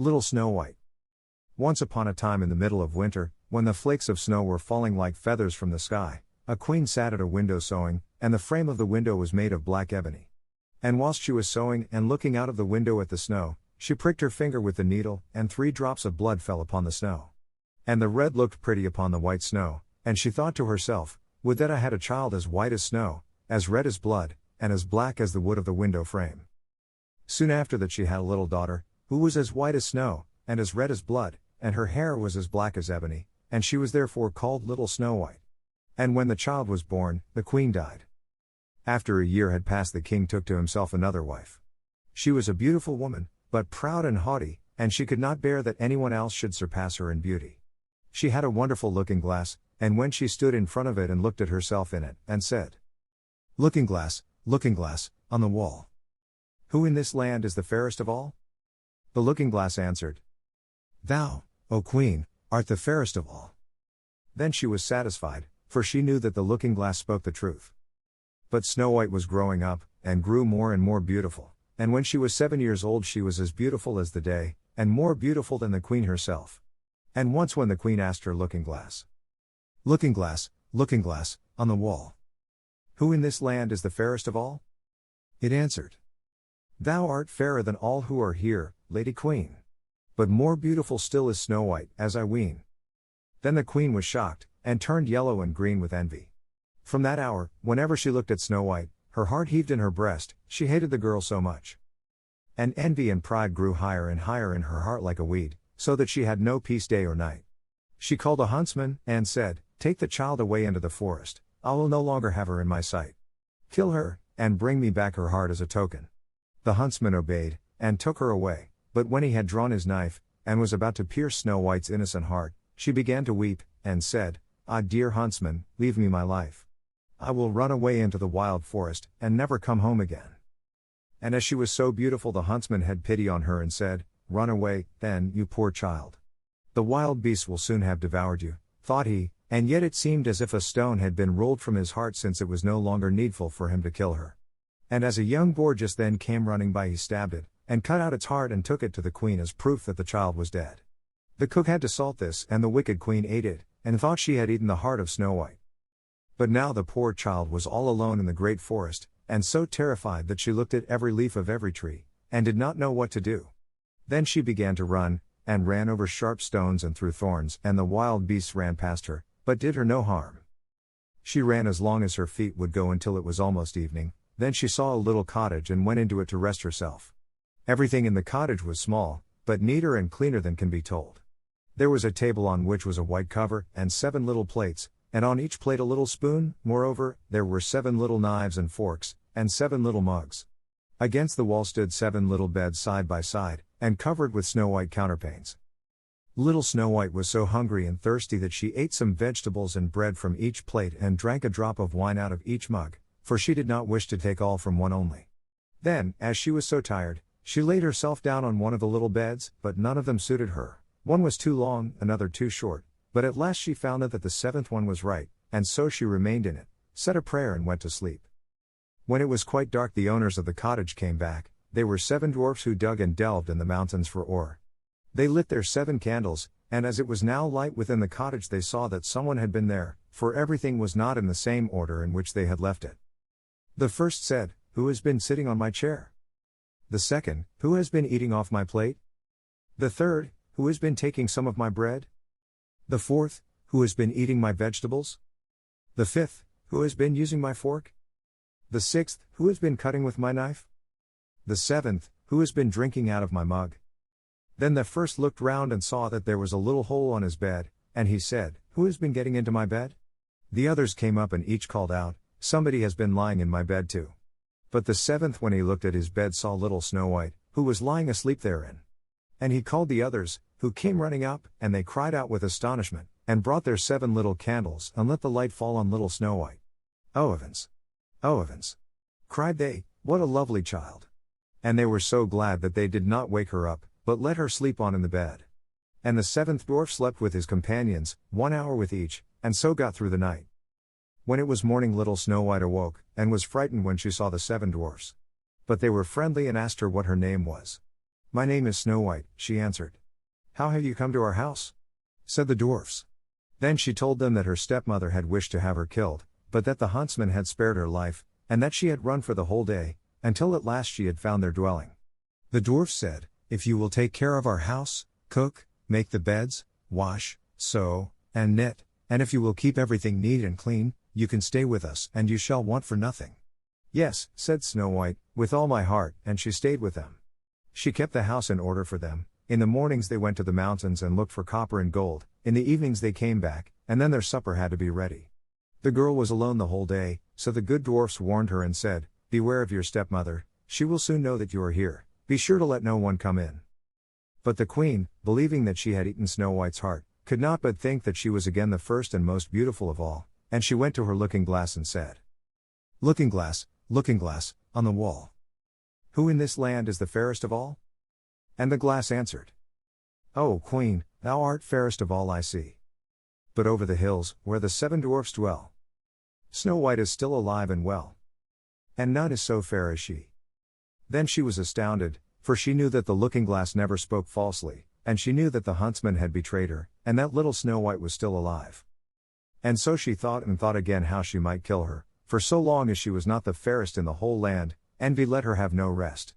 Little Snow White. Once upon a time in the middle of winter, when the flakes of snow were falling like feathers from the sky, a queen sat at a window sewing, and the frame of the window was made of black ebony. And whilst she was sewing and looking out of the window at the snow, she pricked her finger with the needle, and 3 drops of blood fell upon the snow. And the red looked pretty upon the white snow, and she thought to herself, would that I had a child as white as snow, as red as blood, and as black as the wood of the window frame. Soon after that she had a little daughter, who was as white as snow, and as red as blood, and her hair was as black as ebony, and she was therefore called Little Snow White. And when the child was born, the queen died. After a year had passed, the king took to himself another wife. She was a beautiful woman, but proud and haughty, and she could not bear that anyone else should surpass her in beauty. She had a wonderful looking glass, and when she stood in front of it and looked at herself in it, and said, looking glass, on the wall, who in this land is the fairest of all? The looking glass answered, Thou, O Queen, art the fairest of all. Then she was satisfied, for she knew that the looking glass spoke the truth. But Snow White was growing up, and grew more and more beautiful, and when she was 7 years old she was as beautiful as the day, and more beautiful than the queen herself. And once when the queen asked her looking glass, on the wall, who in this land is the fairest of all? It answered, Thou art fairer than all who are here, Lady Queen. But more beautiful still is Snow White, as I ween. Then the queen was shocked, and turned yellow and green with envy. From that hour, whenever she looked at Snow White, her heart heaved in her breast, she hated the girl so much. And envy and pride grew higher and higher in her heart like a weed, so that she had no peace day or night. She called a huntsman, and said, Take the child away into the forest, I will no longer have her in my sight. Kill her, and bring me back her heart as a token. The huntsman obeyed, and took her away, but when he had drawn his knife, and was about to pierce Snow White's innocent heart, she began to weep, and said, Ah, dear huntsman, leave me my life. I will run away into the wild forest, and never come home again. And as she was so beautiful, the huntsman had pity on her and said, Run away, then, you poor child. The wild beasts will soon have devoured you, thought he, and yet it seemed as if a stone had been rolled from his heart, since it was no longer needful for him to kill her. And as a young boar just then came running by, he stabbed it, and cut out its heart and took it to the queen as proof that the child was dead. The cook had to salt this, and the wicked queen ate it, and thought she had eaten the heart of Snow White. But now the poor child was all alone in the great forest, and so terrified that she looked at every leaf of every tree, and did not know what to do. Then she began to run, and ran over sharp stones and through thorns, and the wild beasts ran past her, but did her no harm. She ran as long as her feet would go until it was almost evening, then she saw a little cottage and went into it to rest herself. Everything in the cottage was small, but neater and cleaner than can be told. There was a table on which was a white cover, and 7 little plates, and on each plate a little spoon. Moreover, there were 7 little knives and forks, and 7 little mugs. Against the wall stood 7 little beds side by side, and covered with snow white counterpanes. Little Snow White was so hungry and thirsty that she ate some vegetables and bread from each plate and drank a drop of wine out of each mug, for she did not wish to take all from one only. Then, as she was so tired, she laid herself down on one of the little beds, but none of them suited her. One was too long, another too short, but at last she found that the 7th one was right, and so she remained in it, said a prayer and went to sleep. When it was quite dark, the owners of the cottage came back. They were 7 dwarfs who dug and delved in the mountains for ore. They lit their 7 candles, and as it was now light within the cottage, they saw that someone had been there, for everything was not in the same order in which they had left it. The first said, Who has been sitting on my chair? The second, Who has been eating off my plate? The third, Who has been taking some of my bread? The fourth, Who has been eating my vegetables? The fifth, Who has been using my fork? The sixth, Who has been cutting with my knife? The seventh, Who has been drinking out of my mug? Then the first looked round and saw that there was a little hole on his bed, and he said, Who has been getting into my bed? The others came up and each called out, Somebody has been lying in my bed too. But the 7th, when he looked at his bed, saw little Snow White, who was lying asleep therein. And he called the others, who came running up, and they cried out with astonishment, and brought their 7 little candles, and let the light fall on little Snow White. Oh heavens! Oh heavens! Cried they, What a lovely child! And they were so glad that they did not wake her up, but let her sleep on in the bed. And the 7th dwarf slept with his companions, 1 hour with each, and so got through the night. When it was morning, little Snow White awoke, and was frightened when she saw the 7 dwarfs. But they were friendly and asked her what her name was. My name is Snow White, she answered. How have you come to our house? Said the dwarfs. Then she told them that her stepmother had wished to have her killed, but that the huntsman had spared her life, and that she had run for the whole day, until at last she had found their dwelling. The dwarfs said, If you will take care of our house, cook, make the beds, wash, sew, and knit, and if you will keep everything neat and clean, you can stay with us and you shall want for nothing. Yes, said Snow White, with all my heart, and she stayed with them. She kept the house in order for them. In the mornings they went to the mountains and looked for copper and gold, in the evenings they came back, and then their supper had to be ready. The girl was alone the whole day, so the good dwarfs warned her and said, Beware of your stepmother, she will soon know that you are here, be sure to let no one come in. But the queen, believing that she had eaten Snow White's heart, could not but think that she was again the first and most beautiful of all, and she went to her looking-glass and said, Looking-glass, on the wall. Who in this land is the fairest of all? And the glass answered, O Queen, thou art fairest of all I see. But over the hills, where the 7 dwarfs dwell, Snow White is still alive and well. And none is so fair as she. Then she was astounded, for she knew that the looking-glass never spoke falsely, and she knew that the huntsman had betrayed her, and that little Snow White was still alive. And so she thought and thought again how she might kill her, for so long as she was not the fairest in the whole land, envy let her have no rest.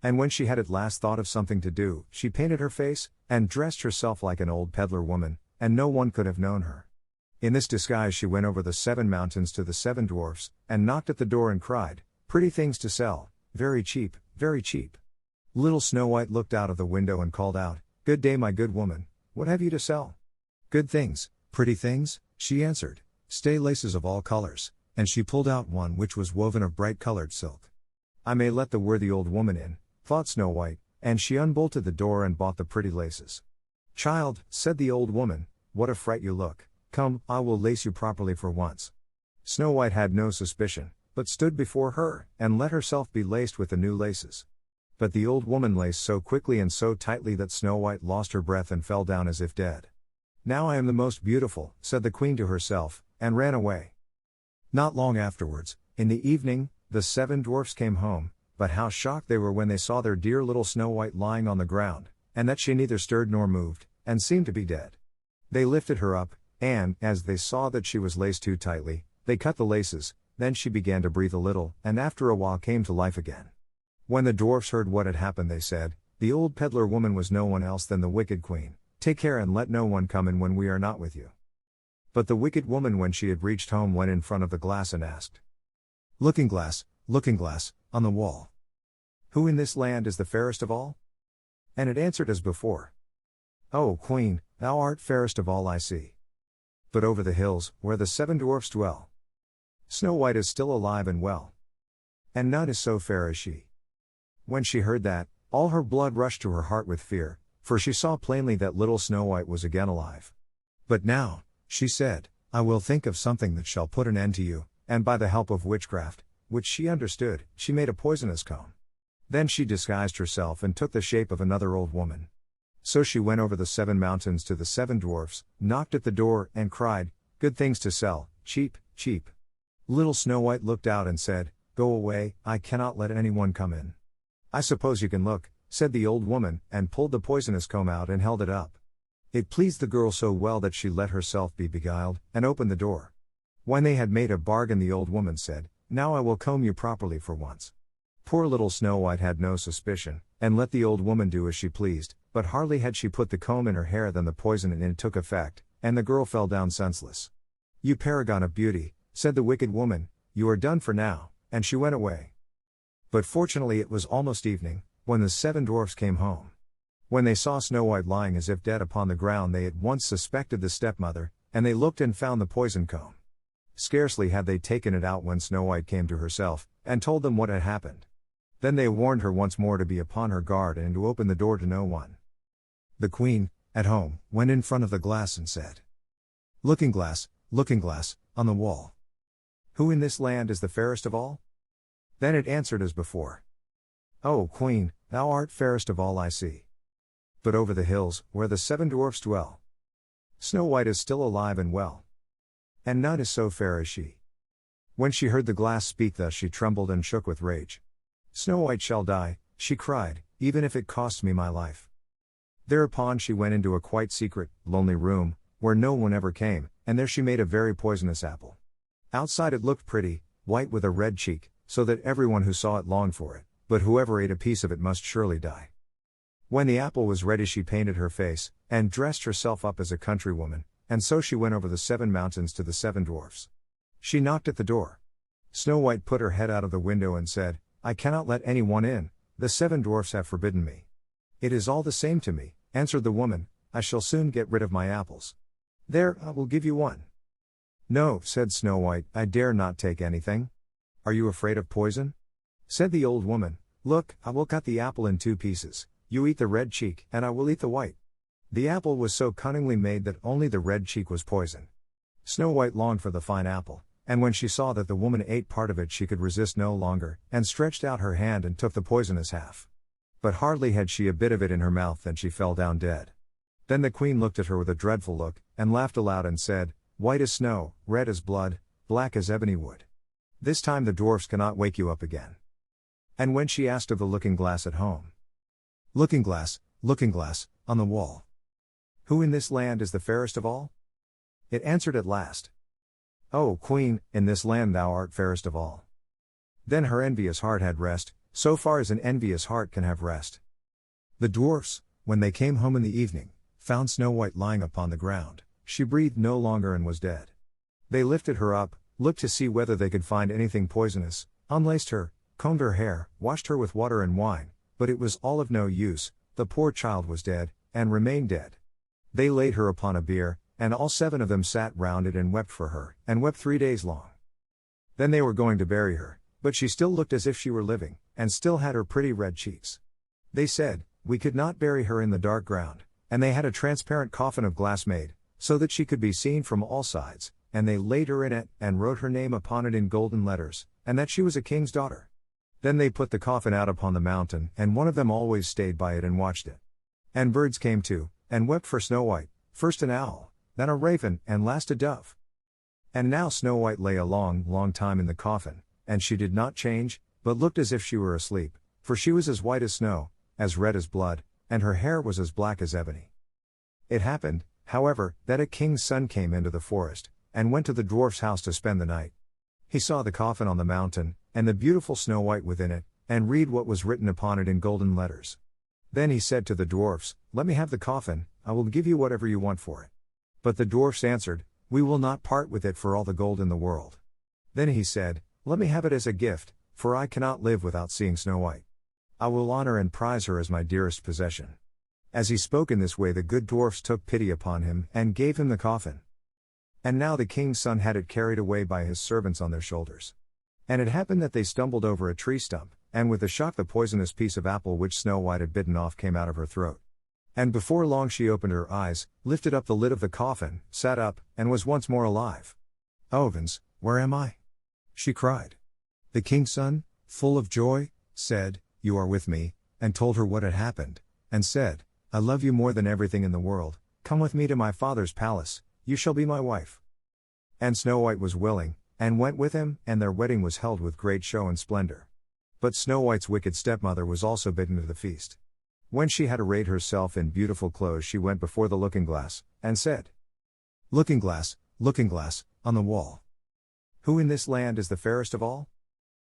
And when she had at last thought of something to do, she painted her face, and dressed herself like an old peddler woman, and no one could have known her. In this disguise she went over the 7 mountains to the 7 dwarfs, and knocked at the door and cried, Pretty things to sell, very cheap, very cheap. Little Snow White looked out of the window and called out, Good day my good woman, what have you to sell? Good things, pretty things, she answered, stay laces of all colors, and she pulled out one which was woven of bright-colored silk. I may let the worthy old woman in, thought Snow White, and she unbolted the door and bought the pretty laces. Child, said the old woman, what a fright you look, come, I will lace you properly for once. Snow White had no suspicion, but stood before her, and let herself be laced with the new laces. But the old woman laced so quickly and so tightly that Snow White lost her breath and fell down as if dead. Now I am the most beautiful, said the queen to herself, and ran away. Not long afterwards, in the evening, the 7 dwarfs came home, but how shocked they were when they saw their dear little Snow White lying on the ground, and that she neither stirred nor moved, and seemed to be dead. They lifted her up, and, as they saw that she was laced too tightly, they cut the laces, then she began to breathe a little, and after a while came to life again. When the dwarfs heard what had happened they said, The old peddler woman was no one else than the wicked queen, take care and let no one come in when we are not with you. But the wicked woman when she had reached home went in front of the glass and asked, Looking-glass, on the wall. Who in this land is the fairest of all? And it answered as before, O Queen, thou art fairest of all I see. But over the hills, where the 7 dwarfs dwell, Snow White is still alive and well. And none is so fair as she. When she heard that, all her blood rushed to her heart with fear, for she saw plainly that little Snow White was again alive. But now, she said, I will think of something that shall put an end to you, and by the help of witchcraft, which she understood, she made a poisonous comb. Then she disguised herself and took the shape of another old woman. So she went over the 7 mountains to the 7 dwarfs, knocked at the door, and cried, Good things to sell, cheap, cheap. Little Snow White looked out and said, Go away, I cannot let anyone come in. I suppose you can look, said the old woman, and pulled the poisonous comb out and held it up. It pleased the girl so well that she let herself be beguiled, and opened the door. When they had made a bargain the old woman said, Now I will comb you properly for once. Poor little Snow White had no suspicion, and let the old woman do as she pleased, but hardly had she put the comb in her hair than the poison in it took effect, and the girl fell down senseless. You paragon of beauty, said the wicked woman, you are done for now, and she went away. But fortunately it was almost evening, when the 7 dwarfs came home. When they saw Snow White lying as if dead upon the ground they at once suspected the stepmother, and they looked and found the poison comb. Scarcely had they taken it out when Snow White came to herself, and told them what had happened. Then they warned her once more to be upon her guard and to open the door to no one. The queen, at home, went in front of the glass and said, Looking-glass, on the wall. Who in this land is the fairest of all? Then it answered as before, O Queen, thou art fairest of all I see. But over the hills, where the 7 dwarfs dwell, Snow White is still alive and well. And none is so fair as she. When she heard the glass speak thus she trembled and shook with rage. Snow White shall die, she cried, even if it costs me my life." Thereupon she went into a quite secret, lonely room, where no one ever came, and there she made a very poisonous apple. Outside it looked pretty, white with a red cheek, so that everyone who saw it longed for it, but whoever ate a piece of it must surely die. When the apple was ready she painted her face, and dressed herself up as a countrywoman, and so she went over the 7 mountains to the 7 dwarfs. She knocked at the door. Snow White put her head out of the window and said, "I cannot let anyone in, the 7 dwarfs have forbidden me." "It is all the same to me," answered the woman, "I shall soon get rid of my apples. There, I will give you one." "No," said Snow White, "I dare not take anything." "Are you afraid of poison?" Said the old woman, "Look, I will cut the apple in 2 pieces, you eat the red cheek, and I will eat the white." The apple was so cunningly made that only the red cheek was poison. Snow White longed for the fine apple, and when she saw that the woman ate part of it she could resist no longer, and stretched out her hand and took the poisonous half. But hardly had she a bit of it in her mouth than she fell down dead. Then the queen looked at her with a dreadful look, and laughed aloud and said, "White as snow, red as blood, black as ebony wood. This time the dwarfs cannot wake you up again." And when she asked of the looking glass at home, looking glass, on the wall, "Who in this land is the fairest of all?" it answered at last, "O Queen, in this land thou art fairest of all." Then her envious heart had rest, so far as an envious heart can have rest. The dwarfs, when they came home in the evening, found Snow White lying upon the ground. She breathed no longer and was dead. They lifted her up, looked to see whether they could find anything poisonous, unlaced her, combed her hair, washed her with water and wine, but it was all of no use, the poor child was dead, and remained dead. They laid her upon a bier, and all 7 of them sat round it and wept for her, and wept 3 days long. Then they were going to bury her, but she still looked as if she were living, and still had her pretty red cheeks. They said, "We could not bury her in the dark ground," and they had a transparent coffin of glass made, so that she could be seen from all sides, and they laid her in it, and wrote her name upon it in golden letters, and that she was a king's daughter. Then they put the coffin out upon the mountain, and one of them always stayed by it and watched it. And birds came too, and wept for Snow White, first an owl, then a raven, and last a dove. And now Snow White lay a long, long time in the coffin, and she did not change, but looked as if she were asleep, for she was as white as snow, as red as blood, and her hair was as black as ebony. It happened, however, that a king's son came into the forest, and went to the dwarf's house to spend the night. He saw the coffin on the mountain, and the beautiful Snow White within it, and read what was written upon it in golden letters. Then he said to the dwarfs, "Let me have the coffin, I will give you whatever you want for it." But the dwarfs answered, "We will not part with it for all the gold in the world." Then he said, "Let me have it as a gift, for I cannot live without seeing Snow White. I will honor and prize her as my dearest possession." As he spoke in this way the good dwarfs took pity upon him, and gave him the coffin. And now the king's son had it carried away by his servants on their shoulders. And it happened that they stumbled over a tree stump, and with a shock the poisonous piece of apple which Snow White had bitten off came out of her throat. And before long she opened her eyes, lifted up the lid of the coffin, sat up, and was once more alive. "Oh heavens, where am I?" she cried. The king's son, full of joy, said, "You are with me," and told her what had happened, and said, "I love you more than everything in the world, come with me to my father's palace, you shall be my wife." And Snow White was willing, and went with him, and their wedding was held with great show and splendor. But Snow White's wicked stepmother was also bidden to the feast. When she had arrayed herself in beautiful clothes she went before the looking glass, and said, looking glass, on the wall, "Who in this land is the fairest of all?"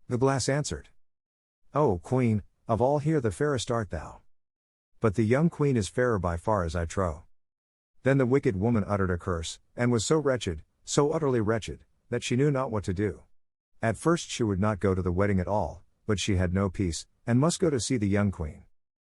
The glass answered, "O Queen, of all here the fairest art thou. But the young queen is fairer by far as I trow." Then the wicked woman uttered a curse, and was so wretched, so utterly wretched, that she knew not what to do. At first she would not go to the wedding at all, but she had no peace, and must go to see the young queen.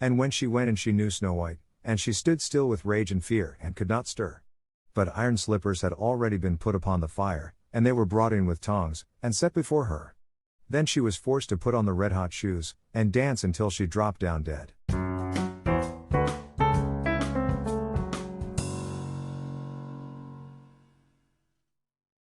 And when she went and she knew Snow White, and she stood still with rage and fear, and could not stir. But iron slippers had already been put upon the fire, and they were brought in with tongs, and set before her. Then she was forced to put on the red-hot shoes, and dance until she dropped down dead.